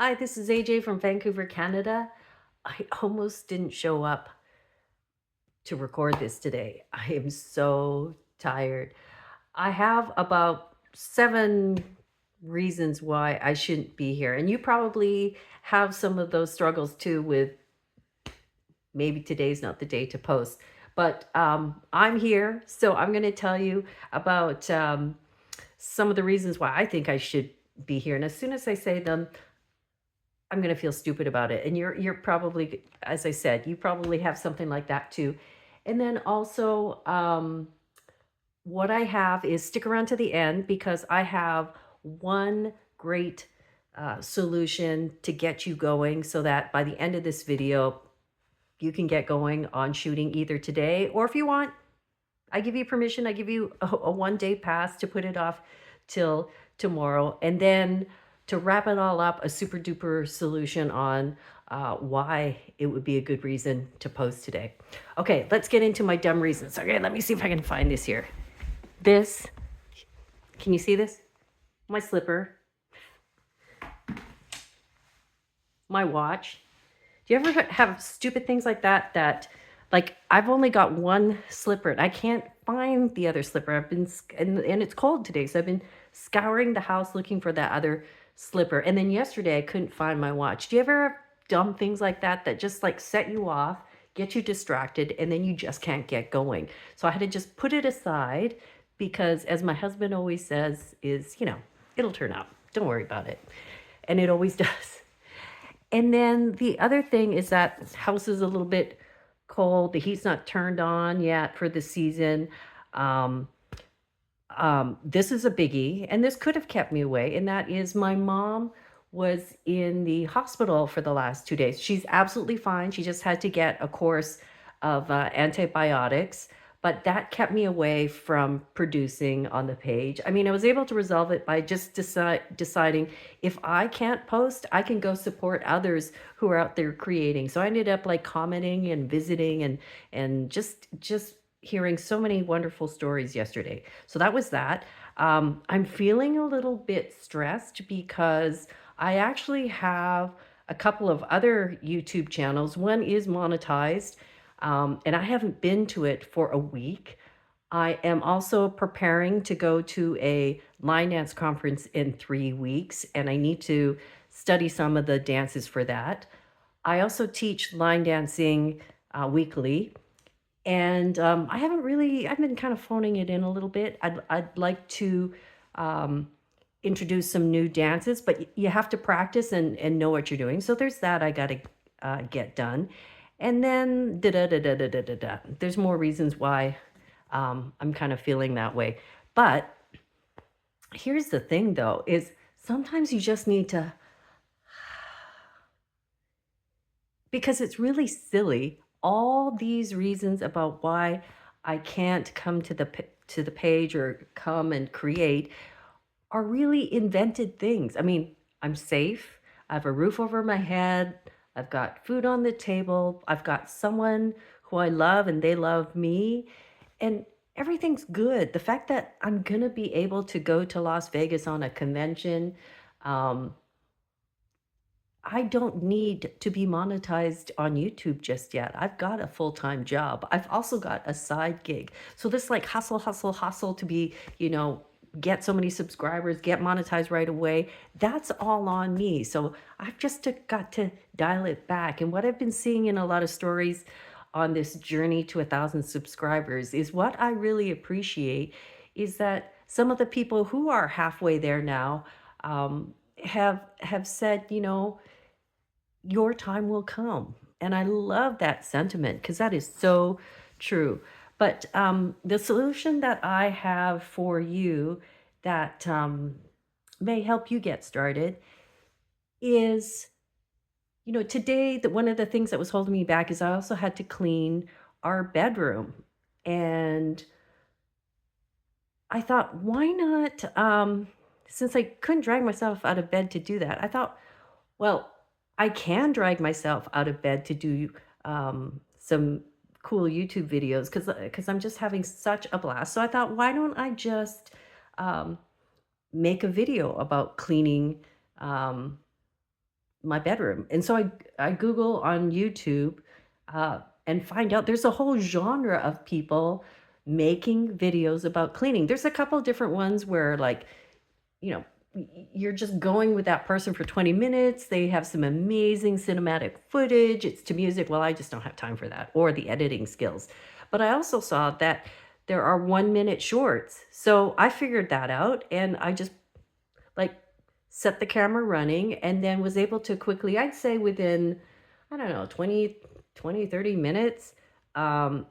Hi, this is AJ from Vancouver, Canada. I almost didn't show up to record this today. I am so tired. I have about 7 reasons why I shouldn't be here. And you probably have some of those struggles too with maybe today's not the day to post. But I'm here, so I'm going to tell you about some of the reasons why I think I should be here. And as soon as I say them, I'm gonna feel stupid about it. And you're probably, as I said, you probably have something like that too. And then also, what I have is stick around to the end because I have one great solution to get you going so that by the end of this video, you can get going on shooting either today or if you want, I give you permission. I give you a 1 day pass to put it off till tomorrow. And then to wrap it all up, a super duper solution on why it would be a good reason to post today. Okay, let's get into my dumb reasons. Okay, let me see if I can find this here. This, can you see this? My slipper, my watch. Do you ever have stupid things like that like I've only got one slipper and I can't find the other slipper. I've been and it's cold today, so I've been scouring the house looking for that other slipper. And then yesterday I couldn't find my watch. Do you ever have dumb things like that that just like set you off, get you distracted, and then you just can't get going? So I had to just put it aside because as my husband always says is, it'll turn out. Don't worry about it. And it always does. And then the other thing is that house is a little bit cold. The heat's not turned on yet for the season. Um, this is a biggie, and this could have kept me away, and that is my mom was in the hospital for the last 2 days. She's absolutely fine. She just had to get a course of antibiotics, but that kept me away from producing on the page. I mean, I was able to resolve it by just deciding if I can't post, I can go support others who are out there creating. So I ended up like commenting and visiting and just hearing so many wonderful stories yesterday. So that was that. I'm feeling a little bit stressed because I actually have a couple of other YouTube channels. One is monetized, and I haven't been to it for a week. I am also preparing to go to a line dance conference in 3 weeks, and I need to study some of the dances for that. I also teach line dancing weekly, and I've been kind of phoning it in a little bit. I'd like to um, introduce some new dances, but you have to practice and know what you're doing. So there's that I got to get done. And then da da da da da da da da. There's more reasons why I'm kind of feeling that way. But here's the thing, though, is sometimes you just need to, because it's really silly. All these reasons about why I can't come to the page or come and create are really invented things. I mean, I'm safe. I have a roof over my head. I've got food on the table. I've got someone who I love and they love me. And everything's good. The fact that I'm going to be able to go to Las Vegas on a convention, um, I don't need to be monetized on YouTube just yet. I've got a full-time job. I've also got a side gig. So this like hustle, hustle, hustle to be, get so many subscribers, get monetized right away. That's all on me. So I've just got to dial it back. And what I've been seeing in a lot of stories on this journey to 1,000 subscribers is what I really appreciate is that some of the people who are halfway there now have said, your time will come. And I love that sentiment because that is so true. But the solution that I have for you that may help you get started is, today that one of the things that was holding me back is I also had to clean our bedroom. And I thought, why not? Since I couldn't drag myself out of bed to do that, I thought, well, I can drag myself out of bed to do some cool YouTube videos because I'm just having such a blast. So I thought, why don't I just um, make a video about cleaning um, my bedroom. And so I Google on YouTube and find out there's a whole genre of people making videos about cleaning. There's a couple different ones where, like, you know, you're just going with that person for 20 minutes. They have some amazing cinematic footage. It's to music. Well, I just don't have time for that, or the editing skills. But I also saw that there are 1 minute shorts. So I figured that out, and I just like set the camera running, and then was able to quickly, I'd say within, I don't know, 30 minutes, um,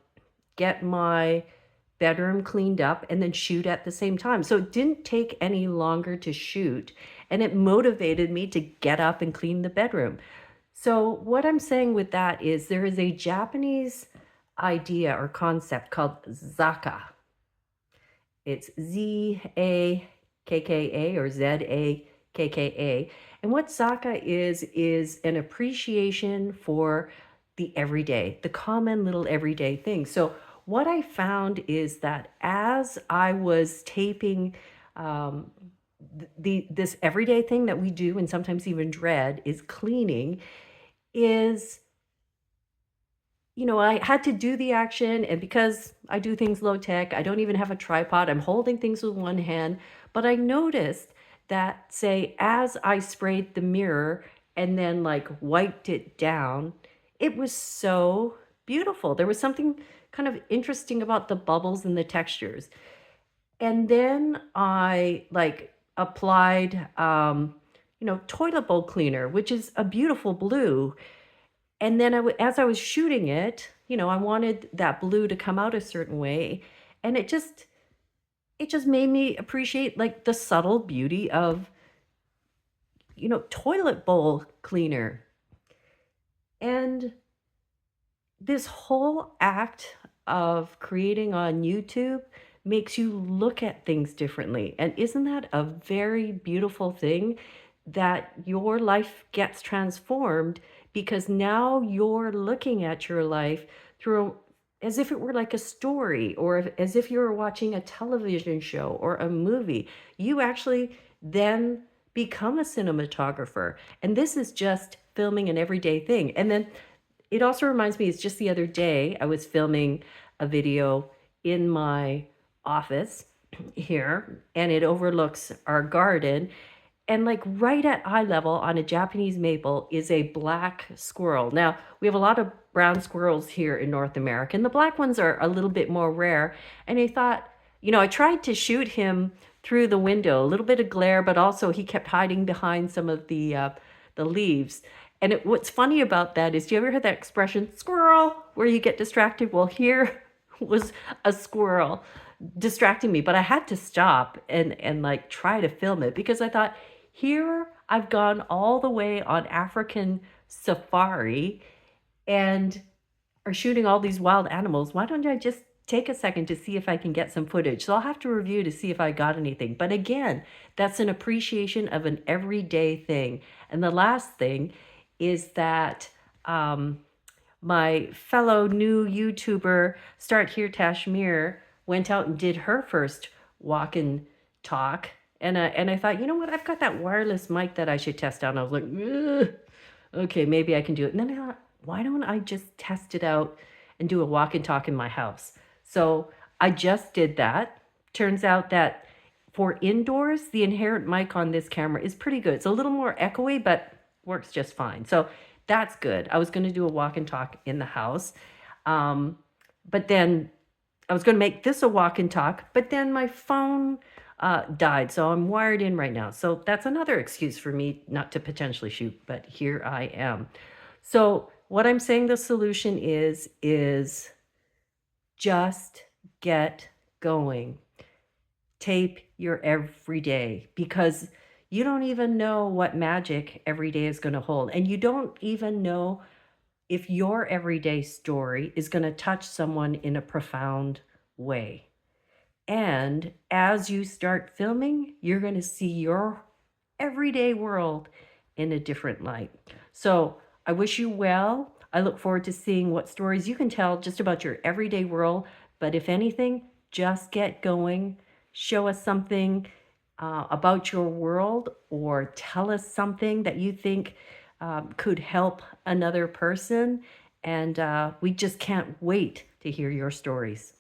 get my bedroom cleaned up and then shoot at the same time. So it didn't take any longer to shoot, and it motivated me to get up and clean the bedroom. So what I'm saying with that is there is a Japanese idea or concept called zaka. It's Zakka or Zakka. And what zaka is an appreciation for the everyday, the common little everyday things. So what I found is that as I was taping um, this everyday thing that we do and sometimes even dread is cleaning, is, I had to do the action, and because I do things low tech, I don't even have a tripod. I'm holding things with one hand, but I noticed that, say, as I sprayed the mirror and then like wiped it down, it was so beautiful. There was something kind of interesting about the bubbles and the textures. And then I like applied toilet bowl cleaner, which is a beautiful blue. And then as I was shooting it, I wanted that blue to come out a certain way, and it just made me appreciate like the subtle beauty of, toilet bowl cleaner. And this whole act of creating on YouTube makes you look at things differently. And isn't that a very beautiful thing, that your life gets transformed because now you're looking at your life through, as if it were like a story, or as if you were watching a television show or a movie. You actually then become a cinematographer. And this is just filming an everyday thing. And then it also reminds me, it's just the other day, I was filming a video in my office here, and it overlooks our garden. And like right at eye level on a Japanese maple is a black squirrel. Now, we have a lot of brown squirrels here in North America, and the black ones are a little bit more rare. And I thought, I tried to shoot him through the window, a little bit of glare, but also he kept hiding behind some of the leaves. And what's funny about that is, do you ever heard that expression, squirrel, where you get distracted? Well, here was a squirrel distracting me, but I had to stop and like try to film it, because I thought, here I've gone all the way on African safari and are shooting all these wild animals. Why don't I just take a second to see if I can get some footage? So I'll have to review to see if I got anything. But again, that's an appreciation of an everyday thing. And the last thing is that my fellow new YouTuber, Start Here Tashmir, went out and did her first walk and talk. And I thought, you know what? I've got that wireless mic that I should test out. And I was like, ugh, okay, maybe I can do it. And then I thought, why don't I just test it out and do a walk and talk in my house? So I just did that. Turns out that for indoors, the inherent mic on this camera is pretty good. It's a little more echoey, but works just fine. So that's good. I was going to do a walk and talk in the house. But then I was going to make this a walk and talk, but then my phone died. So I'm wired in right now. So that's another excuse for me not to potentially shoot, but here I am. So what I'm saying the solution is just get going. Tape your everyday, because you don't even know what magic every day is going to hold. And you don't even know if your everyday story is going to touch someone in a profound way. And as you start filming, you're going to see your everyday world in a different light. So I wish you well. I look forward to seeing what stories you can tell just about your everyday world. But if anything, just get going. Show us something about your world, or tell us something that you think could help another person. And we just can't wait to hear your stories.